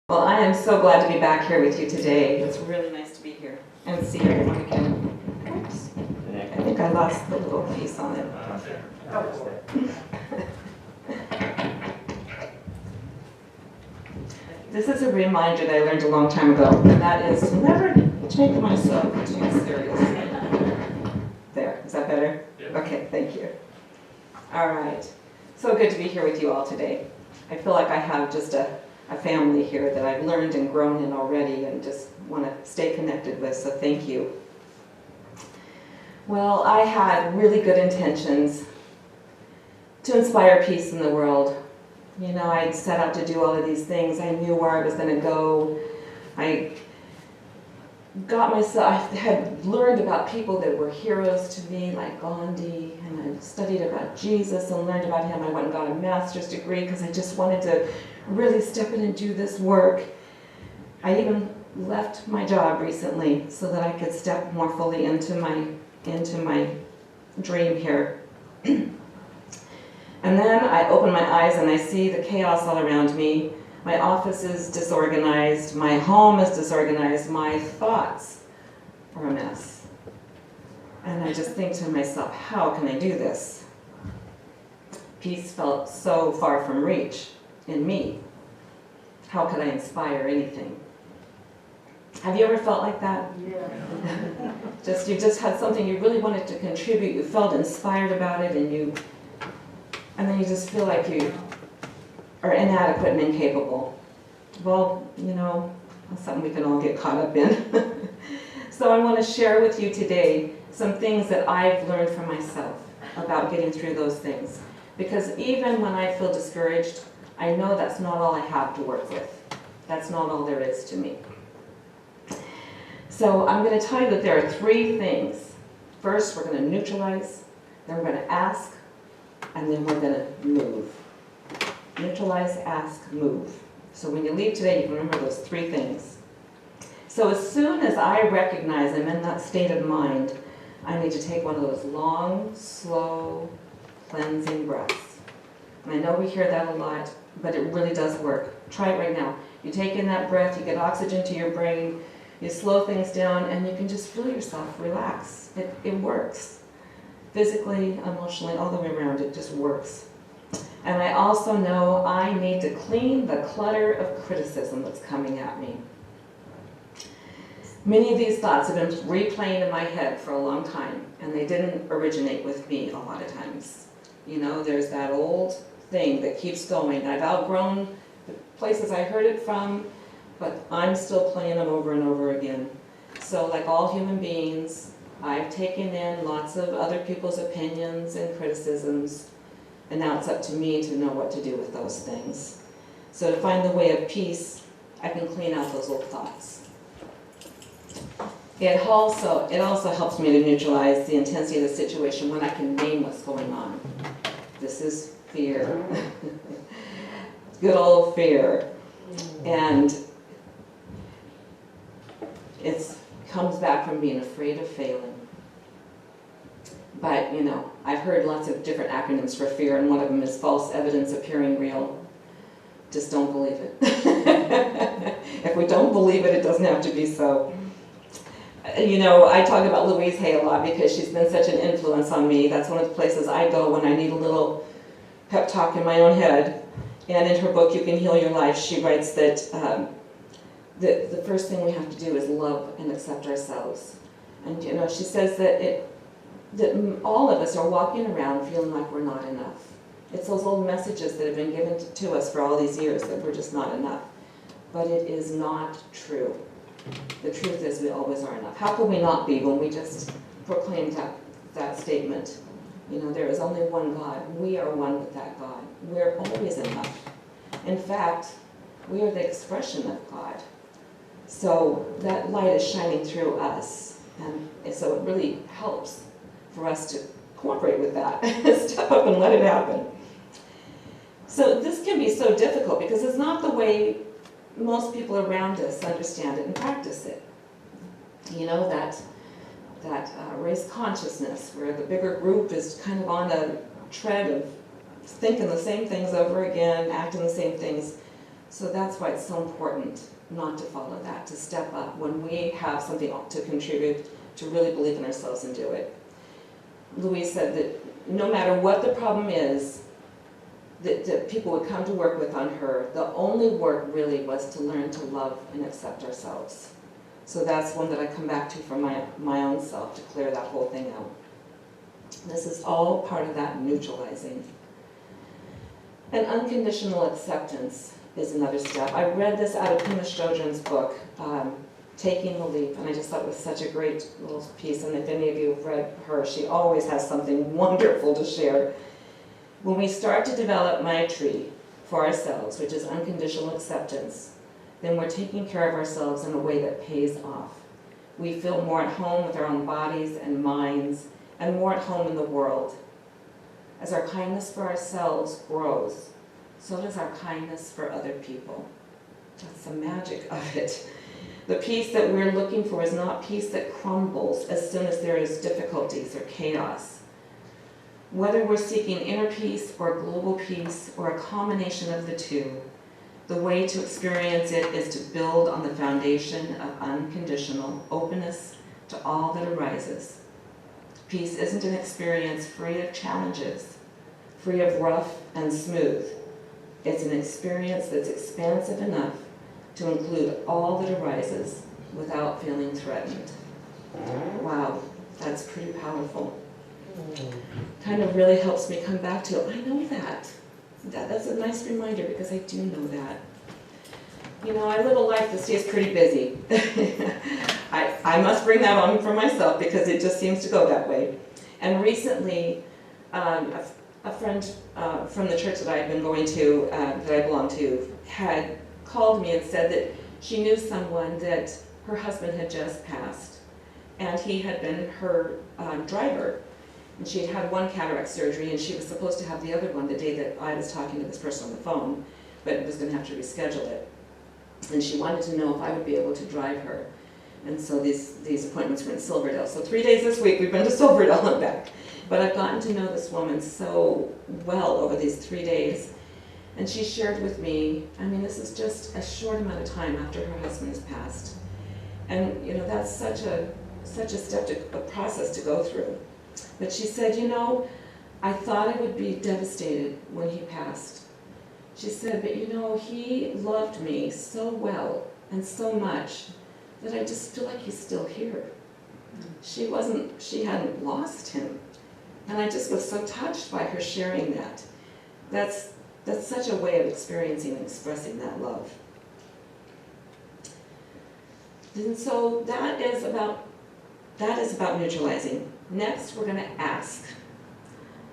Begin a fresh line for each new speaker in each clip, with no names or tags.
Well, I am so glad to be back here with you today. It's really nice to be here and see everyone again. Oops. I think I lost the little piece on it. This is a reminder that I learned a long time ago, and that is to never take myself too seriously. There, is that better? Yeah. Okay, thank you. All right, so good to be here with you all today. I feel like I have just a family here that I've learned and grown in already and just want to stay connected with, so thank you. Well, I had really good intentions to inspire peace in the world. You know, I set out to do all of these things. I knew where I was going to go. I had learned about people that were heroes to me, like Gandhi, and I studied about Jesus and learned about him. I went and got a master's degree because I just wanted to really step in and do this work. I even left my job recently so that I could step more fully into my dream here. And then I open my eyes and I see the chaos all around me. My office is disorganized, my home is disorganized, my thoughts are a mess. And I just think to myself, how can I do this? Peace felt so far from reach in me. How could I inspire anything? Have you ever felt like that? Yeah. You just had something you really wanted to contribute, you felt inspired about it, and then you just feel like you are inadequate and incapable. Well, you know, that's something we can all get caught up in. So I want to share with you today some things that I've learned for myself about getting through those things. Because even when I feel discouraged, I know that's not all I have to work with. That's not all there is to me. So I'm going to tell you that there are three things. First, we're going to neutralize, then we're going to ask, and then we're going to move. Neutralize, ask, move. So when you leave today, you can remember those three things. So as soon as I recognize I'm in that state of mind, I need to take one of those long, slow, cleansing breaths. And I know we hear that a lot, but it really does work. Try it right now. You take in that breath, you get oxygen to your brain, you slow things down, and you can just feel yourself relax. It works. Physically, emotionally, all the way around, it just works. And I also know I need to clean the clutter of criticism that's coming at me. Many of these thoughts have been replaying in my head for a long time, and they didn't originate with me a lot of times. You know, there's that old thing that keeps going. I've outgrown the places I heard it from, but I'm still playing them over and over again. So like all human beings, I've taken in lots of other people's opinions and criticisms, and now it's up to me to know what to do with those things. So to find the way of peace, I can clean out those old thoughts. It also helps me to neutralize the intensity of the situation when I can name what's going on. This is fear. Good old fear. And it comes back from being afraid of failing. But, you know, I've heard lots of different acronyms for fear, and one of them is false evidence appearing real. Just don't believe it. If we don't believe it, it doesn't have to be so. You know, I talk about Louise Hay a lot because she's been such an influence on me. That's one of the places I go when I need a little pep talk in my own head. And in her book, You Can Heal Your Life, she writes that the first thing we have to do is love and accept ourselves. And, you know, she says that all of us are walking around feeling like we're not enough. It's those old messages that have been given to us for all these years that we're just not enough. But it is not true. The truth is we always are enough. How could we not be when we just proclaimed that statement? You know, there is only one God. We are one with that God. We're always enough. In fact, we are the expression of God. So that light is shining through us. And so it really helps for us to cooperate with that, step up and let it happen. So this can be so difficult because it's not the way most people around us understand it and practice it. You know, that race consciousness where the bigger group is kind of on a tread of thinking the same things over again, acting the same things. So that's why it's so important not to follow that, to step up when we have something to contribute, to really believe in ourselves and do it. Louise said that no matter what the problem is that people would come to work with on her, the only work really was to learn to love and accept ourselves. So that's one that I come back to for my own self, to clear that whole thing out. This is all part of that neutralizing. And unconditional acceptance is another step. I read this out of Pema Chodron's book, Taking the Leap, and I just thought it was such a great little piece, and if any of you have read her, she always has something wonderful to share. When we start to develop my tree for ourselves, which is unconditional acceptance, then we're taking care of ourselves in a way that pays off. We feel more at home with our own bodies and minds, and more at home in the world. As our kindness for ourselves grows, so does our kindness for other people. That's the magic of it. The peace that we're looking for is not peace that crumbles as soon as there is difficulties or chaos. Whether we're seeking inner peace or global peace or a combination of the two, the way to experience it is to build on the foundation of unconditional openness to all that arises. Peace isn't an experience free of challenges, free of rough and smooth. It's an experience that's expansive enough to include all that arises without feeling threatened. Wow, that's pretty powerful. Kind of really helps me come back to, I know that. That's a nice reminder, because I do know that. You know, I live a life that stays pretty busy. I must bring that on for myself, because it just seems to go that way. And recently, a friend from the church that I had been going to, that I belong to, had called me and said that she knew someone that her husband had just passed, and he had been her driver. And she had had one cataract surgery, and she was supposed to have the other one the day that I was talking to this person on the phone, but was going to have to reschedule it. And she wanted to know if I would be able to drive her. And so these appointments were in Silverdale. So 3 days this week we've been to Silverdale and back. But I've gotten to know this woman so well over these 3 days. And she shared with me, I mean, this is just a short amount of time after her husband has passed. And you know, that's such a step, a process to go through. But she said, you know, I thought I would be devastated when he passed. She said, but you know, he loved me so well and so much that I just feel like he's still here. She hadn't lost him. And I just was so touched by her sharing that. That's such a way of experiencing and expressing that love. And so that is about neutralizing. Next, we're going to ask.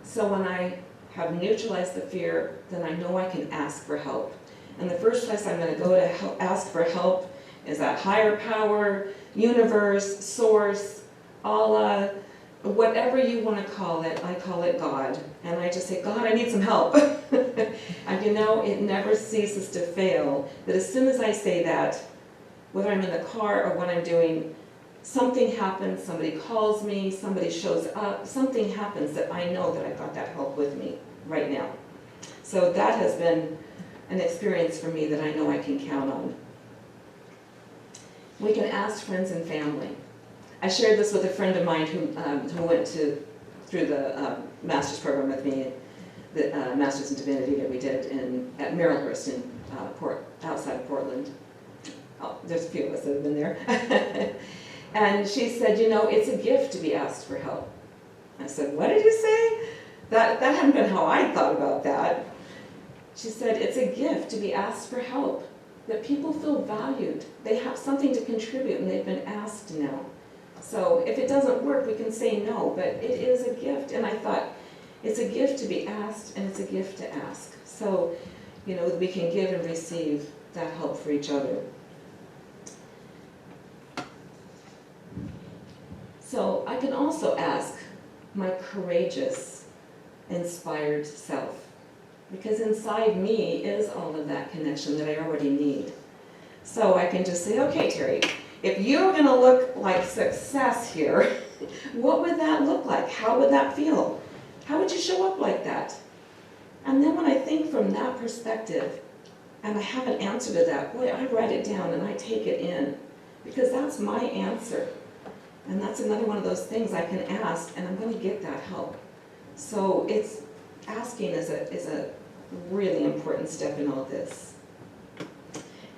So when I have neutralized the fear, then I know I can ask for help. And the first place I'm going to go to ask for help is that higher power, universe, source, Allah, whatever you want to call it. I call it God. And I just say, God, I need some help. And you know, it never ceases to fail that as soon as I say that, whether I'm in the car or what I'm doing, something happens, somebody calls me, somebody shows up, something happens that I know that I've got that help with me right now. So that has been an experience for me that I know I can count on. We can ask friends and family. I shared this with a friend of mine who went through the master's program with me, the master's in divinity that we did at Marylhurst in outside of Portland. Oh, there's a few of us that have been there. And she said, you know, it's a gift to be asked for help. I said, what did you say? That hadn't been how I thought about that. She said, it's a gift to be asked for help, that people feel valued. They have something to contribute and they've been asked now. So if it doesn't work, we can say no, but it is a gift. And I thought, it's a gift to be asked and it's a gift to ask. So, you know, we can give and receive that help for each other. So I can also ask my courageous, inspired self, because inside me is all of that connection that I already need. So I can just say, okay, Terry, if you're going to look like success here, what would that look like? How would that feel? How would you show up like that? And then when I think from that perspective, and I have an answer to that, boy, I write it down and I take it in, because that's my answer. And that's another one of those things I can ask, and I'm going to get that help. So asking is a really important step in all this.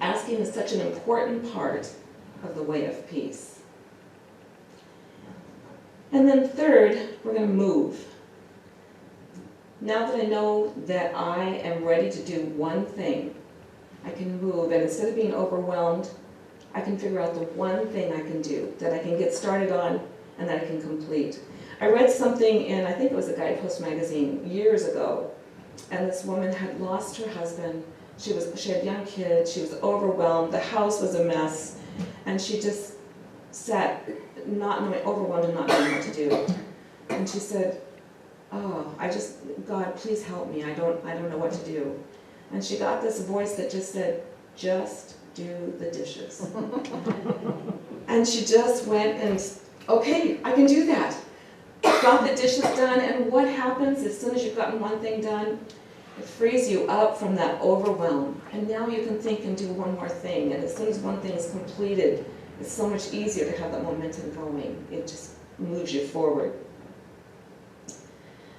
Asking is such an important part of the way of peace. And then third, we're going to move. Now that I know that I am ready to do one thing, I can move, and instead of being overwhelmed, I can figure out the one thing I can do, that I can get started on, and that I can complete. I read something in, I think it was a Guidepost magazine years ago, and this woman had lost her husband. She had young kids, she was overwhelmed, the house was a mess, and she just sat overwhelmed and not knowing what to do. And she said, oh, God, please help me, I don't know what to do. And she got this voice that just said, just do the dishes. And she just went and, okay, I can do that. Got the dishes done, and what happens as soon as you've gotten one thing done? It frees you up from that overwhelm. And now you can think and do one more thing. And as soon as one thing is completed, it's so much easier to have that momentum going. It just moves you forward.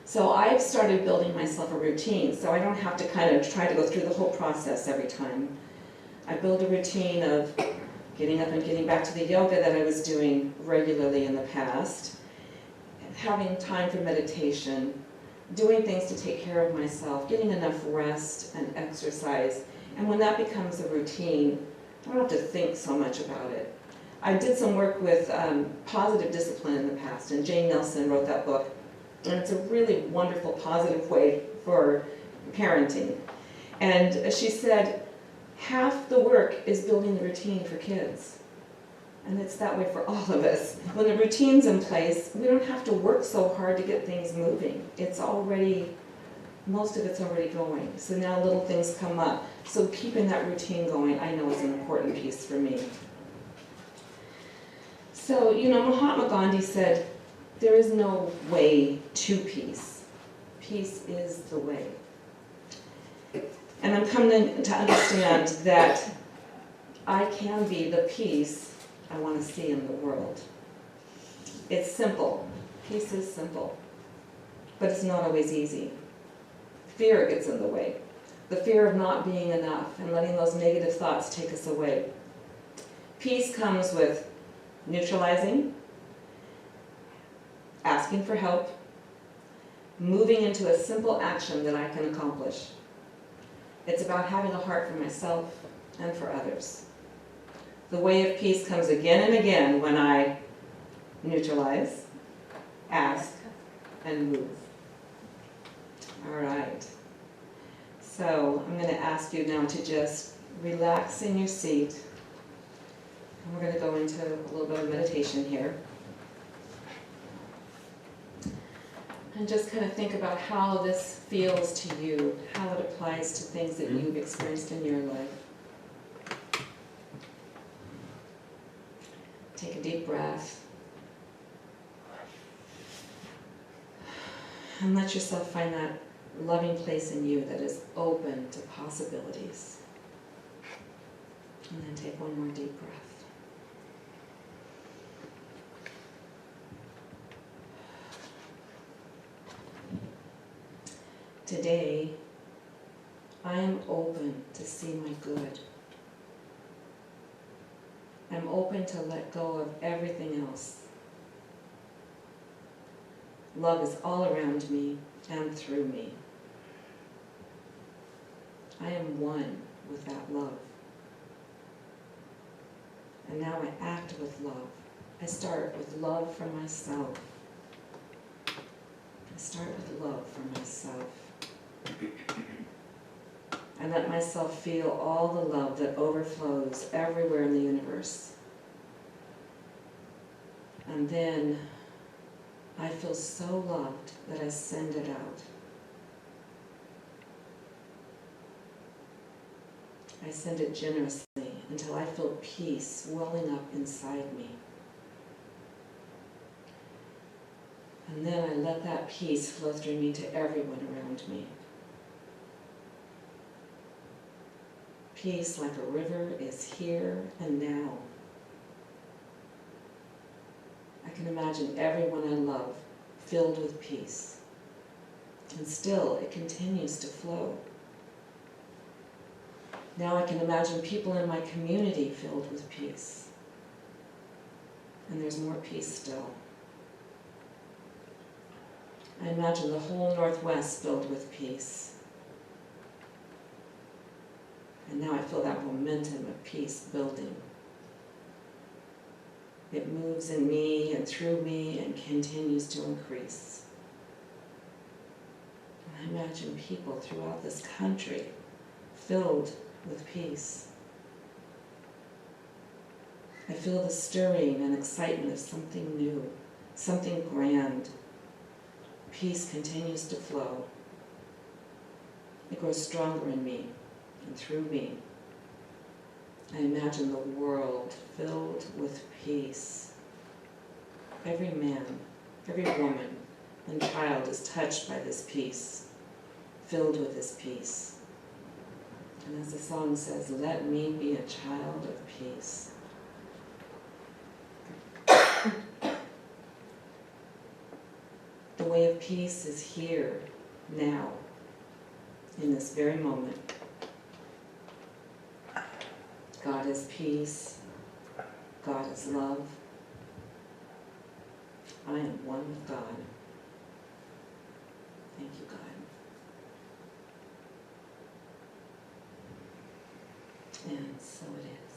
So I've started building myself a routine, so I don't have to kind of try to go through the whole process every time. I build a routine of getting up and getting back to the yoga that I was doing regularly in the past, having time for meditation, doing things to take care of myself, getting enough rest and exercise. And when that becomes a routine, I don't have to think so much about it. I did some work with positive discipline in the past, and Jane Nelson wrote that book. And it's a really wonderful, positive way for parenting. And she said, half the work is building the routine for kids. And it's that way for all of us. When the routine's in place, we don't have to work so hard to get things moving. Most of it's already going. So now little things come up. So keeping that routine going, I know, is an important piece for me. So, Mahatma Gandhi said, there is no way to peace. Peace is the way. And I'm coming to understand that I can be the peace I want to see in the world. It's simple. Peace is simple. But it's not always easy. Fear gets in the way. The fear of not being enough and letting those negative thoughts take us away. Peace comes with neutralizing, asking for help, moving into a simple action that I can accomplish. It's about having a heart for myself and for others. The way of peace comes again and again when I neutralize, ask, and move. All right. So I'm going to ask you now to just relax in your seat. And we're going to go into a little bit of meditation here. And just kind of think about how this feels to you, how it applies to things that you've experienced in your life. Take a deep breath. And let yourself find that loving place in you that is open to possibilities. And then take one more deep breath. Today, I am open to see my good. I'm open to let go of everything else. Love is all around me and through me. I am one with that love. And now I act with love. I start with love for myself. I start with love for myself. I let myself feel all the love that overflows everywhere in the universe. And then I feel so loved that I send it out. I send it generously until I feel peace welling up inside me. And then I let that peace flow through me to everyone around me. peace, like a river, is here and now. I can imagine everyone I love filled with peace. And still, it continues to flow. Now I can imagine people in my community filled with peace. And there's more peace still. I imagine the whole Northwest filled with peace. And now I feel that momentum of peace building. It moves in me and through me and continues to increase. And I imagine people throughout this country filled with peace. I feel the stirring and excitement of something new, something grand. Peace continues to flow. It grows stronger in me and through me. I imagine the world filled with peace. Every man, every woman, and child is touched by this peace, filled with this peace. And as the song says, let me be a child of peace. The way of peace is here, now, in this very moment. God is peace. God is love. I am one with God. Thank you, God. And so it is.